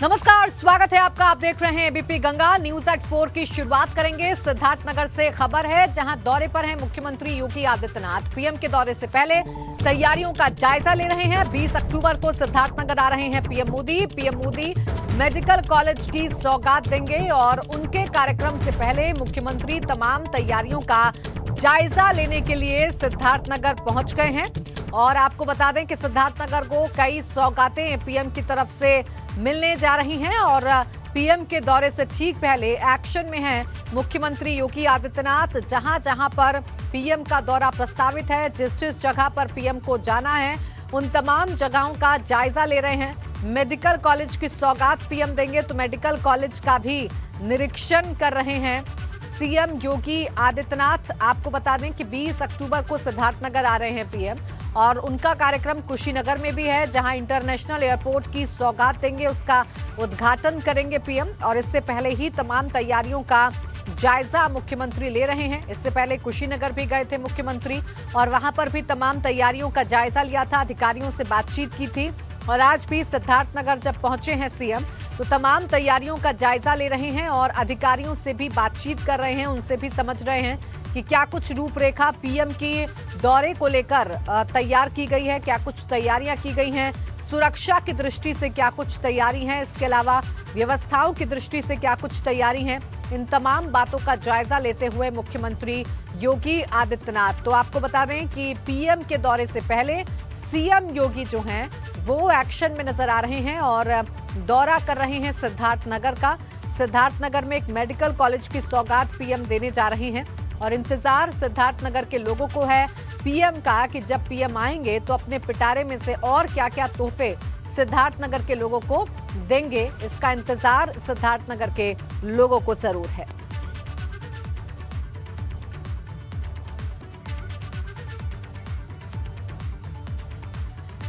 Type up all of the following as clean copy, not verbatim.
नमस्कार, स्वागत है आपका। आप देख रहे हैं एबीपी गंगा न्यूज एट 4 की शुरुआत करेंगे सिद्धार्थनगर से। खबर है जहां दौरे पर हैं मुख्यमंत्री योगी आदित्यनाथ। पीएम के दौरे से पहले तैयारियों का जायजा ले रहे हैं। 20 अक्टूबर को सिद्धार्थनगर आ रहे हैं PM Modi. PM Modi medical college की सौगात देंगे और उनके कार्यक्रम से पहले मुख्यमंत्री तमाम तैयारियों का जायजा लेने के लिए सिद्धार्थनगर पहुंच गए हैं। और आपको बता दें कि सिद्धार्थनगर को कई सौगातें पीएम की तरफ से मिलने जा रही हैं और पीएम के दौरे से ठीक पहले एक्शन में हैं मुख्यमंत्री योगी आदित्यनाथ। जहां जहां पर पीएम का दौरा प्रस्तावित है, जिस जिस जगह पर पीएम को जाना है, उन तमाम जगहों का जायजा ले रहे हैं। मेडिकल कॉलेज की सौगात पीएम देंगे तो मेडिकल कॉलेज का भी निरीक्षण कर रहे हैं सीएम योगी आदित्यनाथ। आपको बता दें कि 20 अक्टूबर को सिद्धार्थनगर आ रहे हैं पीएम और उनका कार्यक्रम कुशीनगर में भी है, जहां इंटरनेशनल एयरपोर्ट की सौगात देंगे, उसका उद्घाटन करेंगे पीएम। और इससे पहले ही तमाम तैयारियों का जायजा मुख्यमंत्री ले रहे हैं। इससे पहले कुशीनगर भी गए थे मुख्यमंत्री और वहां पर भी तमाम तैयारियों का जायजा लिया था, अधिकारियों से बातचीत की थी। और आज भी सिद्धार्थनगर जब पहुंचे हैं सीएम तो तमाम तैयारियों का जायजा ले रहे हैं और अधिकारियों से भी बातचीत कर रहे हैं, उनसे भी समझ रहे हैं कि क्या कुछ रूपरेखा पीएम की दौरे को लेकर तैयार की गई है, क्या कुछ तैयारियां की गई हैं, सुरक्षा की दृष्टि से क्या कुछ तैयारी है, इसके अलावा व्यवस्थाओं की दृष्टि से क्या कुछ तैयारी है। इन तमाम बातों का जायजा लेते हुए मुख्यमंत्री योगी आदित्यनाथ। तो आपको बता दें कि पीएम के दौरे से पहले सीएम योगी जो हैं वो एक्शन में नजर आ रहे हैं और दौरा कर रहे हैं सिद्धार्थनगर का। सिद्धार्थनगर में एक मेडिकल कॉलेज की सौगात पीएम देने जा रहे हैं और इंतजार सिद्धार्थनगर के लोगों को है पीएम का कि जब पीएम आएंगे तो अपने पिटारे में से और क्या क्या तोहफे सिद्धार्थनगर के लोगों को देंगे, इसका इंतजार सिद्धार्थनगर के लोगों को जरूर है।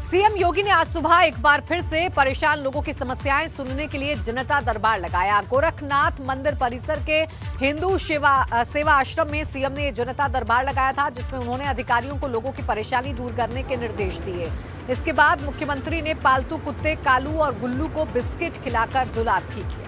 सीएम योगी ने आज सुबह एक बार फिर से परेशान लोगों की समस्याएं सुनने के लिए जनता दरबार लगाया। गोरखनाथ मंदिर परिसर के हिंदू सेवा आश्रम में सीएम ने जनता दरबार लगाया था, जिसमें उन्होंने अधिकारियों को लोगों की परेशानी दूर करने के निर्देश दिए। इसके बाद मुख्यमंत्री ने पालतू कुत्ते कालू और गुल्लू को बिस्किट खिलाकर दुलार भी किया।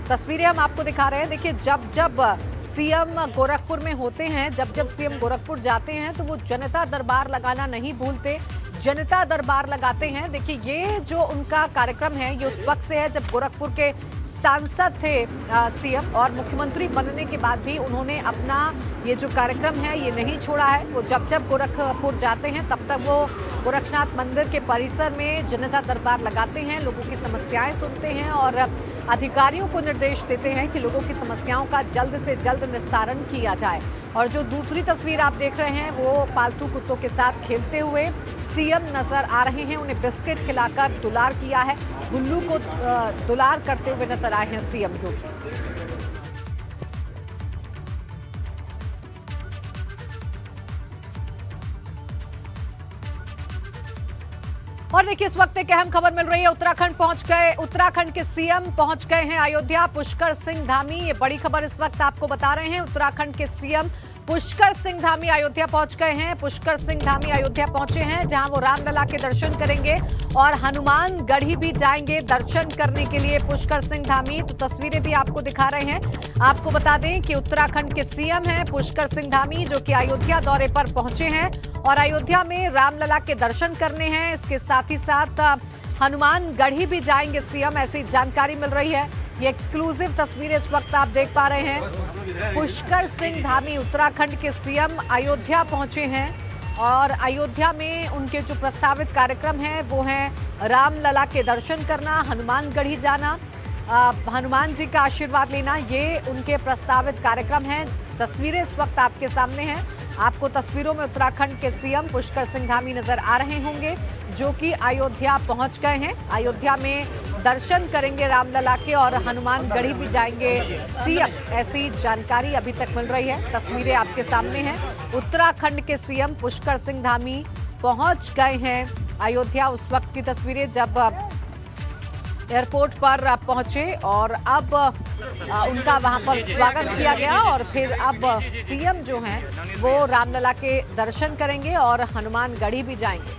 तस्वीरें हम आपको दिखा रहे हैं। देखिए, जब जब सीएम गोरखपुर में होते हैं, जब जब सीएम गोरखपुर जाते हैं तो वो जनता दरबार लगाना नहीं भूलते, जनता दरबार लगाते हैं। देखिए, ये जो उनका कार्यक्रम है ये उस वक्त से है जब गोरखपुर के सांसद थे सीएम, और मुख्यमंत्री बनने के बाद भी उन्होंने अपना ये जो कार्यक्रम है ये नहीं छोड़ा है। वो जब जब गोरखपुर जाते हैं तब तक वो गोरखनाथ मंदिर के परिसर में जनता दरबार लगाते हैं, लोगों की समस्याएं सुनते हैं और अधिकारियों को निर्देश देते हैं कि लोगों की समस्याओं का जल्द से जल्द निस्तारण किया जाए। और जो दूसरी तस्वीर आप देख रहे हैं वो पालतू कुत्तों के साथ खेलते हुए सीएम नजर आ रहे हैं। उन्हें बिस्किट खिलाकर दुलार किया है, गुल्लू को दुलार करते हुए नजर आए हैं सीएम योगी। और देखिए, इस वक्त एक अहम खबर मिल रही है। उत्तराखंड के सीएम पहुंच गए हैं अयोध्या। पुष्कर सिंह धामी, ये बड़ी खबर इस वक्त आपको बता रहे हैं। उत्तराखंड के सीएम पुष्कर सिंह धामी अयोध्या पहुंच गए हैं। पुष्कर सिंह धामी अयोध्या पहुंचे हैं, जहां वो रामलला के दर्शन करेंगे और हनुमान गढ़ी भी जाएंगे दर्शन करने के लिए पुष्कर सिंह धामी। तो तस्वीरें भी आपको दिखा रहे हैं। आपको बता दें कि उत्तराखंड के सीएम हैं पुष्कर सिंह धामी, जो कि अयोध्या दौरे पर पहुंचे हैं और अयोध्या में रामलला के दर्शन करने हैं। इसके साथ ही साथ हनुमान गढ़ी भी जाएंगे सीएम, ऐसी जानकारी मिल रही है। ये एक्सक्लूसिव तस्वीरें इस वक्त आप देख पा रहे हैं। पुष्कर सिंह धामी उत्तराखंड के सीएम अयोध्या पहुंचे हैं और अयोध्या में उनके जो प्रस्तावित कार्यक्रम है वो है रामलला के दर्शन करना, हनुमान गढ़ी जाना, हनुमान जी का आशीर्वाद लेना, ये उनके प्रस्तावित कार्यक्रम हैं। तस्वीरें इस वक्त आपके सामने हैं। आपको तस्वीरों में उत्तराखंड के सीएम पुष्कर सिंह धामी नजर आ रहे होंगे, जो कि अयोध्या पहुंच गए हैं। अयोध्या में दर्शन करेंगे रामलला के और हनुमान गढ़ी भी जाएंगे सीएम, ऐसी जानकारी अभी तक मिल रही है। तस्वीरें आपके सामने हैं। उत्तराखंड के सीएम पुष्कर सिंह धामी पहुंच गए हैं अयोध्या। उस वक्त की तस्वीरें जब एयरपोर्ट पर पहुंचे और अब उनका वहां पर स्वागत किया गया और फिर अब सीएम जो हैं वो रामलला के दर्शन करेंगे और हनुमान गढ़ी भी जाएंगे।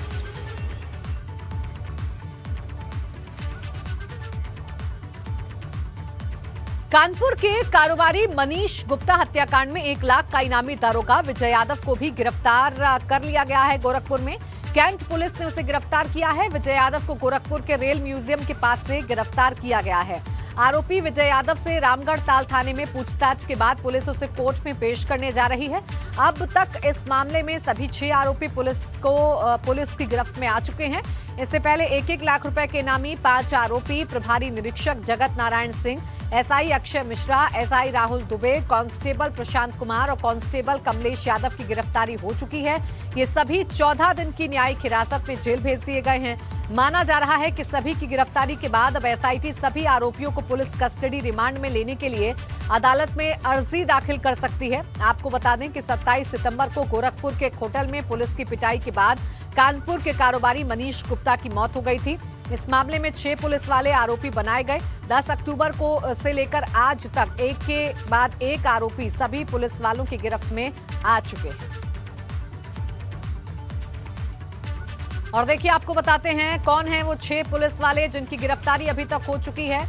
कानपुर के कारोबारी मनीष गुप्ता हत्याकांड में 1 लाख का इनामी दारोगा विजय यादव को भी गिरफ्तार कर लिया गया है। गोरखपुर में कैंट पुलिस ने उसे गिरफ्तार किया है। विजय यादव को गोरखपुर के रेल म्यूजियम के पास से गिरफ्तार किया गया है। आरोपी विजय यादव से रामगढ़ ताल थाने में पूछताछ के बाद पुलिस उसे कोर्ट में पेश करने जा रही है। अब तक इस मामले में सभी 6 आरोपी पुलिस की गिरफ्त में आ चुके हैं। इससे पहले 1-1 लाख रुपए के इनामी 5 आरोपी प्रभारी निरीक्षक Jagat Narayan Singh, SI Akshay Mishra, SI Rahul Dubey, constable Prashant Kumar और कांस्टेबल कमलेश यादव की गिरफ्तारी हो चुकी है। ये सभी 14 दिन की न्यायिक हिरासत में जेल भेज दिए गए हैं। माना जा रहा है कि सभी की गिरफ्तारी के बाद अब एसआईटी सभी आरोपियों को पुलिस कस्टडी रिमांड में लेने के लिए अदालत में अर्जी दाखिल कर सकती है। आपको बता दें कि 27 सितंबर को गोरखपुर के एक होटल में पुलिस की पिटाई के बाद कानपुर के कारोबारी मनीष गुप्ता की मौत हो गई थी। इस मामले में 6 पुलिस वाले आरोपी बनाए गए। 10 अक्टूबर को से लेकर आज तक एक के बाद एक आरोपी सभी पुलिस वालों की गिरफ्त में आ चुके हैं। और देखिए, आपको बताते हैं कौन है वो 6 पुलिस वाले जिनकी गिरफ्तारी अभी तक हो चुकी है।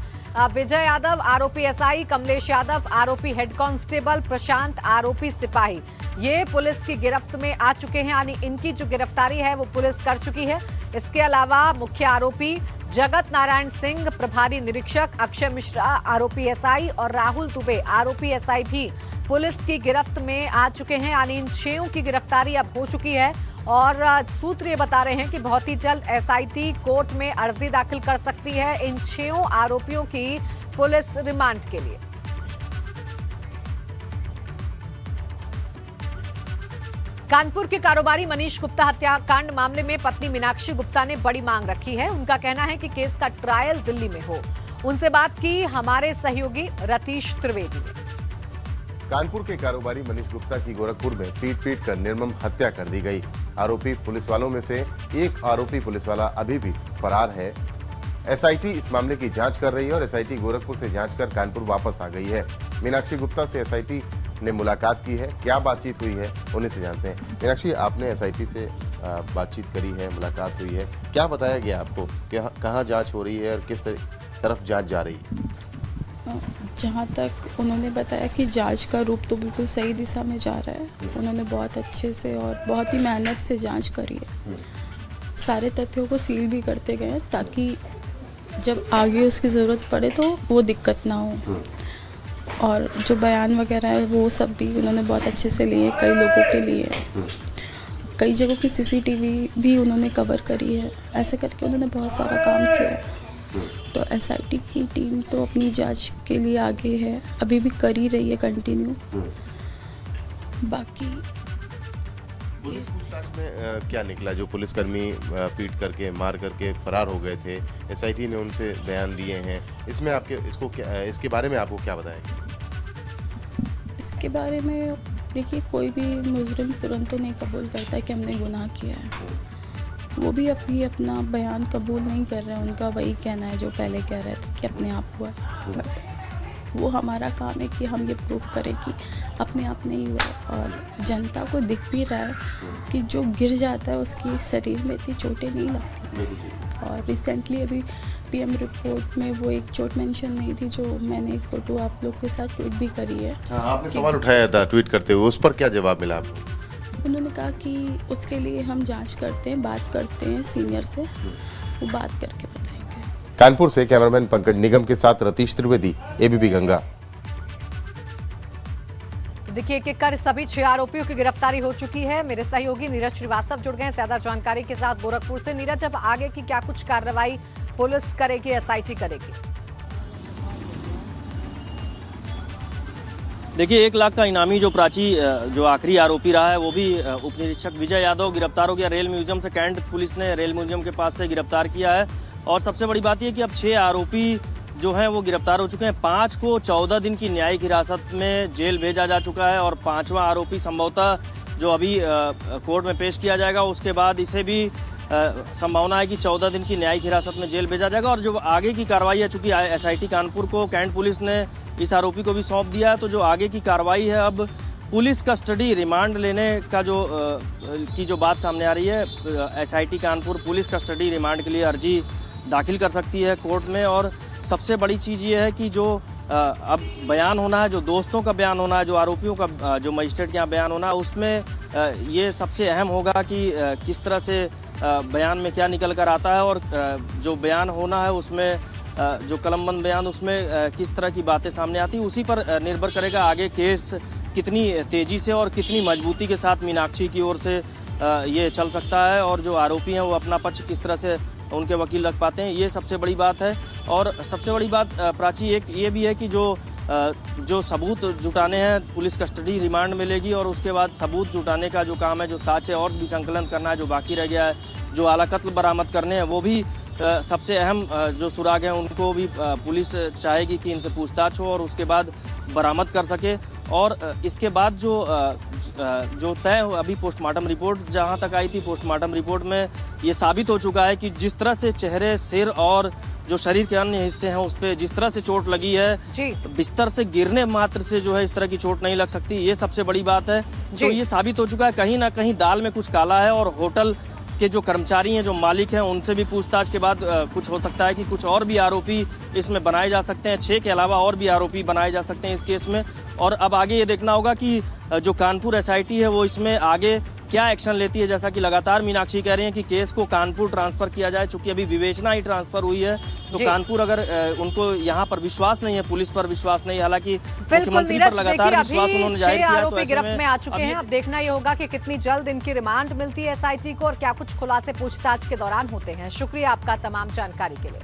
विजय यादव आरोपी एसआई, कमलेश यादव आरोपी हेड कांस्टेबल, प्रशांत आरोपी सिपाही, ये पुलिस की गिरफ्त में आ चुके हैं। यानी इनकी जो गिरफ्तारी है वो पुलिस कर चुकी है। इसके अलावा मुख्य आरोपी जगत नारायण सिंह, प्रभारी निरीक्षक अक्षय मिश्रा आरोपी एसआई और राहुल दुबे आरोपी एसआई भी पुलिस की गिरफ्त में आ चुके हैं। यानी इन 6 की गिरफ्तारी अब हो चुकी है और सूत्र ये बता रहे हैं कि बहुत ही जल्द एसआईटी कोर्ट में अर्जी दाखिल कर सकती है इन 6 आरोपियों की पुलिस रिमांड के लिए। कानपुर के कारोबारी मनीष गुप्ता हत्याकांड मामले में पत्नी मीनाक्षी गुप्ता ने बड़ी मांग रखी है। उनका कहना है कि केस का ट्रायल दिल्ली में हो। उनसे बात की हमारे सहयोगी रतीश त्रिवेदी ने। कानपुर के कारोबारी मनीष गुप्ता की गोरखपुर में पीट कर निर्मम हत्या कर दी गई। आरोपी पुलिस वालों में से एक आरोपी पुलिस वाला अभी भी फरार है। एसआईटी इस मामले की जांच कर रही है और एसआईटी गोरखपुर से जांच कर कानपुर वापस आ गई है। मीनाक्षी गुप्ता से एसआईटी ने मुलाकात की है। क्या बातचीत हुई है उन्हीं से जानते हैं। मीनाक्षी, आपने एसआईटी से बातचीत करी है, मुलाकात हुई है, क्या बताया गया आपको? कहाँ जांच हो रही है और किस तरफ जांच जा रही है? जहाँ तक उन्होंने बताया कि जांच का रूप तो बिल्कुल सही दिशा में जा रहा है। उन्होंने बहुत अच्छे से और बहुत ही मेहनत से जांच करी है। सारे तथ्यों को सील भी करते गए हैं ताकि जब आगे उसकी ज़रूरत पड़े तो वो दिक्कत ना हो। और जो बयान वगैरह है वो सब भी उन्होंने बहुत अच्छे से लिए, कई लोगों के लिए, कई जगहों की सीसीटीवी भी उन्होंने कवर करी है। ऐसे करके उन्होंने बहुत सारा काम किया है। तो एसआईटी की टीम तो अपनी जांच के लिए आगे है, अभी भी कर ही रही है कंटिन्यू। बाकी पुलिस पूछताछ में क्या निकला? जो पुलिसकर्मी पीट करके मार करके फरार हो गए थे, एसआईटी ने उनसे बयान लिए हैं, इसमें इसके बारे में आपको क्या बताया? इसके बारे में देखिए, कोई भी मुजरिम तुरंत तो नहीं कबूल करता है कि हमने गुनाह किया है। वो भी अभी अपना बयान कबूल नहीं कर रहे हैं। उनका वही कहना है जो पहले कह रहे थे कि अपने आप हुआ। बट वो हमारा काम है कि हम ये प्रूव करें कि अपने आप नहीं हुआ। और जनता को दिख भी रहा है कि जो गिर जाता है उसकी शरीर में इतनी चोटें नहीं लगती। और रिसेंटली अभी पीएम रिपोर्ट में वो एक चोट मेंशन नहीं थी जो मैंने एक फ़ोटो आप लोग के साथ ट्वीट भी करी है। आपने सवाल उठाया था ट्वीट करते हुए, उस पर क्या जवाब मिला आपको? उन्होंने कहा कि उसके लिए हम जांच करते हैं, बात करते हैं सीनियर से, वो बात करके बताएंगे। कानपुर से कैमरामैन पंकज निगम के साथ रतीश त्रिवेदी, एबीपी गंगा। देखिए, एक कर सभी 6 आरोपियों की गिरफ्तारी हो चुकी है। मेरे सहयोगी नीरज श्रीवास्तव जुड़ गए ज्यादा जानकारी के साथ गोरखपुर से। नीरज, अब आगे की क्या कुछ कार्रवाई पुलिस करेगी, एसआईटी करेगी? देखिए, 1 लाख का इनामी जो प्राची जो आखिरी आरोपी रहा है वो भी उप निरीक्षक विजय यादव गिरफ्तार हो गया। रेल म्यूजियम से कैंट पुलिस ने रेल म्यूजियम के पास से गिरफ्तार किया है। और सबसे बड़ी बात यह कि अब 6 आरोपी जो हैं वो गिरफ्तार हो चुके हैं। 5 को 14 दिन की न्यायिक हिरासत में जेल भेजा जा चुका है और 5वां आरोपी संभवतः जो अभी कोर्ट में पेश किया जाएगा, उसके बाद इसे भी संभावना है कि 14 दिन की न्यायिक हिरासत में जेल भेजा जाएगा। और जो आगे की कार्रवाई है, चूंकि एसआईटी कानपुर को कैंट पुलिस ने इस आरोपी को भी सौंप दिया है, तो जो आगे की कार्रवाई है अब पुलिस कस्टडी रिमांड लेने का जो बात सामने आ रही है। SIT Kanpur police custody remand के लिए अर्जी दाखिल कर सकती है कोर्ट में। और सबसे बड़ी चीज़ ये है कि जो अब बयान होना है, जो दोस्तों का बयान होना है, जो आरोपियों का जो मजिस्ट्रेट के यहाँ बयान होना है, उसमें ये सबसे अहम होगा कि किस तरह से बयान में क्या निकल कर आता है और जो बयान होना है उसमें जो कलमबंद बयान उसमें किस तरह की बातें सामने आती है, उसी पर निर्भर करेगा आगे केस कितनी तेज़ी से और कितनी मजबूती के साथ मीनाक्षी की ओर से ये चल सकता है और जो आरोपी हैं वो अपना पक्ष किस तरह से उनके वकील रख पाते हैं, ये सबसे बड़ी बात है। और सबसे बड़ी बात प्राची एक ये भी है कि जो सबूत जुटाने हैं, पुलिस कस्टडी रिमांड मिलेगी और उसके बाद सबूत जुटाने का जो काम है, जो साक्ष्य और भी संकलन करना है, जो बाकी रह गया है, जो आला कत्ल बरामद करने हैं, वो भी सबसे अहम जो सुराग हैं उनको भी पुलिस चाहेगी कि इनसे पूछताछ हो और उसके बाद बरामद कर सके। और इसके बाद जो तय अभी पोस्टमार्टम रिपोर्ट जहां तक आई थी, पोस्टमार्टम रिपोर्ट में ये साबित हो चुका है कि जिस तरह से चेहरे, सिर और जो शरीर के अन्य हिस्से हैं उस पर जिस तरह से चोट लगी है, बिस्तर से गिरने मात्र से जो है इस तरह की चोट नहीं लग सकती, ये सबसे बड़ी बात है। जो ये साबित हो चुका है कहीं ना कहीं दाल में कुछ काला है और होटल के जो कर्मचारी हैं, जो मालिक हैं, उनसे भी पूछताछ के बाद कुछ हो सकता है कि कुछ और भी आरोपी इसमें बनाए जा सकते हैं। 6 के अलावा और भी आरोपी बनाए जा सकते हैं इस केस में। और अब आगे ये देखना होगा कि जो कानपुर एसआईटी है वो इसमें आगे क्या एक्शन लेती है। जैसा कि लगातार मीनाक्षी कह रही हैं कि केस को कानपुर ट्रांसफर किया जाए, चूंकि अभी विवेचना ही ट्रांसफर हुई है, तो कानपुर अगर उनको यहाँ पर विश्वास नहीं है, पुलिस पर विश्वास नहीं है, हालांकि मुख्यमंत्री पर लगातार विश्वास उन्होंने जाहिर किया, तो गिरफ्त में आ चुके हैं। अब देखना ये होगा कि कितनी जल्द इनकी रिमांड मिलती है एसआईटी को और क्या कुछ खुलासे पूछताछ के दौरान होते हैं। शुक्रिया आपका तमाम जानकारी के लिए।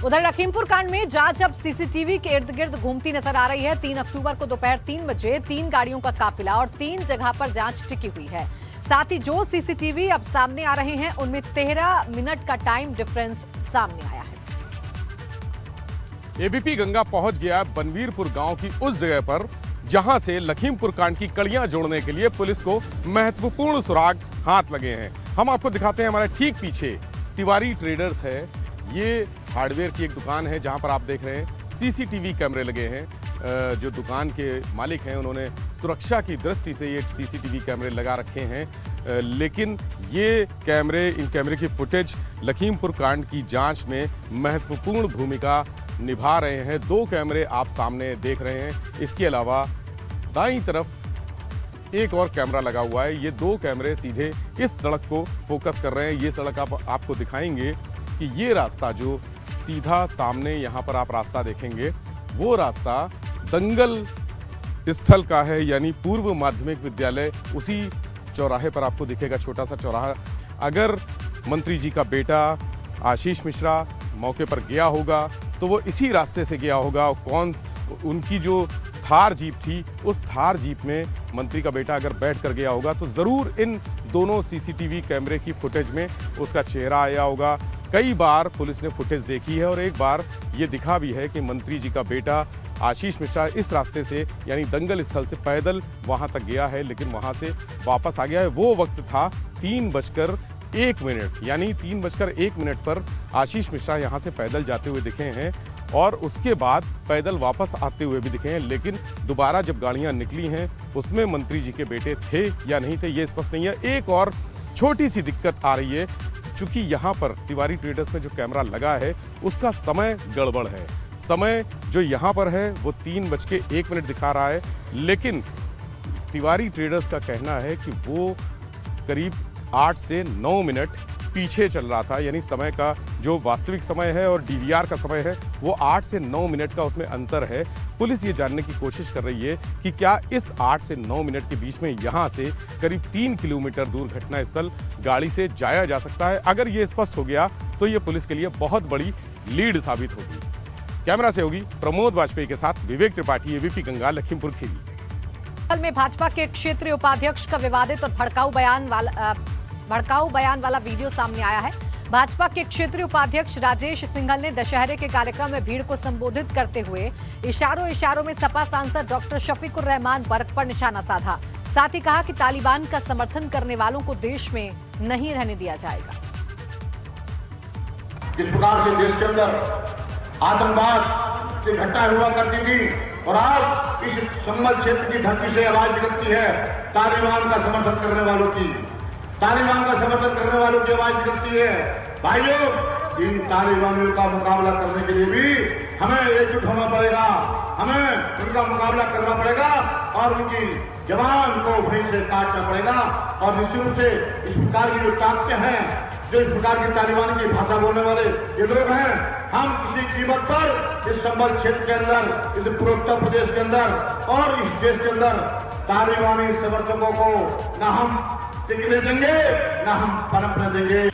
उधर लखीमपुर कांड में जांच अब सीसीटीवी के इर्द गिर्द घूमती नजर आ रही है। 3 अक्टूबर को दोपहर 3 बजे 3 गाड़ियों का काफिला और 3 जगह पर जांच टिकी हुई है। साथ ही जो सीसीटीवी अब सामने आ रहे हैं उनमें 13 मिनट का टाइम डिफरेंस सामने आया है। एबीपी गंगा पहुंच गया बनवीरपुर गांव की उस जगह पर जहां से लखीमपुर कांड की कड़ियां जोड़ने के लिए पुलिस को महत्वपूर्ण सुराग हाथ लगे हैं। हम आपको दिखाते हैं, हमारे ठीक पीछे तिवारी ट्रेडर्स है। ये हार्डवेयर की एक दुकान है जहां पर आप देख रहे हैं सीसीटीवी कैमरे लगे हैं। जो दुकान के मालिक हैं उन्होंने सुरक्षा की दृष्टि से ये सीसीटीवी कैमरे लगा रखे हैं, लेकिन इन कैमरे की फुटेज लखीमपुर कांड की जांच में महत्वपूर्ण भूमिका निभा रहे हैं। 2 कैमरे आप सामने देख रहे हैं। इसके अलावा दाईं तरफ एक और कैमरा लगा हुआ है। ये 2 कैमरे सीधे इस सड़क को फोकस कर रहे हैं। ये सड़क आपको दिखाएंगे कि ये रास्ता जो सीधा सामने यहाँ पर आप रास्ता देखेंगे, वो रास्ता दंगल स्थल का है, यानी पूर्व माध्यमिक विद्यालय, उसी चौराहे पर आपको दिखेगा छोटा सा चौराहा। अगर मंत्री जी का बेटा आशीष मिश्रा मौके पर गया होगा तो वो इसी रास्ते से गया होगा। उनकी जो थार जीप थी, उस थार जीप में मंत्री का बेटा अगर बैठ कर गया होगा तो ज़रूर इन दोनों सीसीटीवी कैमरे की फुटेज में उसका चेहरा आया होगा। कई बार पुलिस ने फुटेज देखी है और एक बार ये दिखा भी है कि मंत्री जी का बेटा आशीष मिश्रा इस रास्ते से यानी दंगल स्थल से पैदल वहाँ तक गया है, लेकिन वहाँ से वापस आ गया है। वो वक्त था 3:01, यानी 3:01 पर आशीष मिश्रा यहाँ से पैदल जाते हुए दिखे हैं और उसके बाद पैदल वापस आते हुए भी दिखे हैं। लेकिन दोबारा जब गाड़ियाँ निकली हैं उसमें मंत्री जी के बेटे थे या नहीं थे ये स्पष्ट नहीं है। एक और छोटी सी दिक्कत आ रही है, चूंकि यहाँ पर तिवारी ट्रेडर्स में जो कैमरा लगा है उसका समय गड़बड़ है। समय जो यहाँ पर है वो 3:01 दिखा रहा है, लेकिन तिवारी ट्रेडर्स का कहना है कि वो करीब 8 से 9 मिनट पीछे चल रहा था, यानी समय का जो वास्तविक समय है और डीवीआर का समय है वो 8 से 9 मिनट का उसमें अंतर है। पुलिस ये जानने की कोशिश कर रही है कि क्या इस 8 से 9 मिनट के बीच में यहाँ से करीब 3 किलोमीटर दूर घटनास्थल गाड़ी से जाया जा सकता है। अगर ये स्पष्ट हो गया तो ये पुलिस के लिए बहुत बड़ी लीड साबित होगी। कैमरा से होगी प्रमोद वाजपेयी के साथ विवेक त्रिपाठी, एबीपी गंगा, लखीमपुर खीरी। में भाजपा के क्षेत्रीय उपाध्यक्ष का विवादित और भड़काऊ बयान वाला वीडियो सामने आया है। भाजपा के क्षेत्रीय उपाध्यक्ष राजेश सिंघल ने दशहरे के कार्यक्रम में भीड़ को संबोधित करते हुए इशारों में सपा सांसद डॉक्टर शफीकुर रहमान बर्क पर निशाना साधा। साथ ही कहा कि तालिबान का समर्थन करने वालों को देश में नहीं रहने दिया जाएगा। जिस प्रकार से देश के अंदर आतंकवाद की घटना हुआ करती थी और आज इस संबल क्षेत्र की धरती से आवाज निकलती है तालिबान का समर्थन करने वालों की, तालिबान का समर्थन करने वालों की आवाज निकलती है। भाइयों, इन तालिबानियों का मुकाबला करने के लिए भी हमें एकजुट होना पड़ेगा, हमें उनका मुकाबला करना पड़ेगा और उनकी जवान को वहीं से काटना पड़ेगा। और निश्चित रूप से इस प्रकार की जो ताकतें हैं, जो इस प्रकार की तालिबान की भाषा बोलने वाले ये लोग हैं, हम किसी कीमत पर इस संबल क्षेत्र के अंदर, इस पूर्वोत्तर प्रदेश के अंदर और इस देश के अंदर तालिबानी समर्थकों को न हम टिकने देंगे, न हम पनपने देंगे।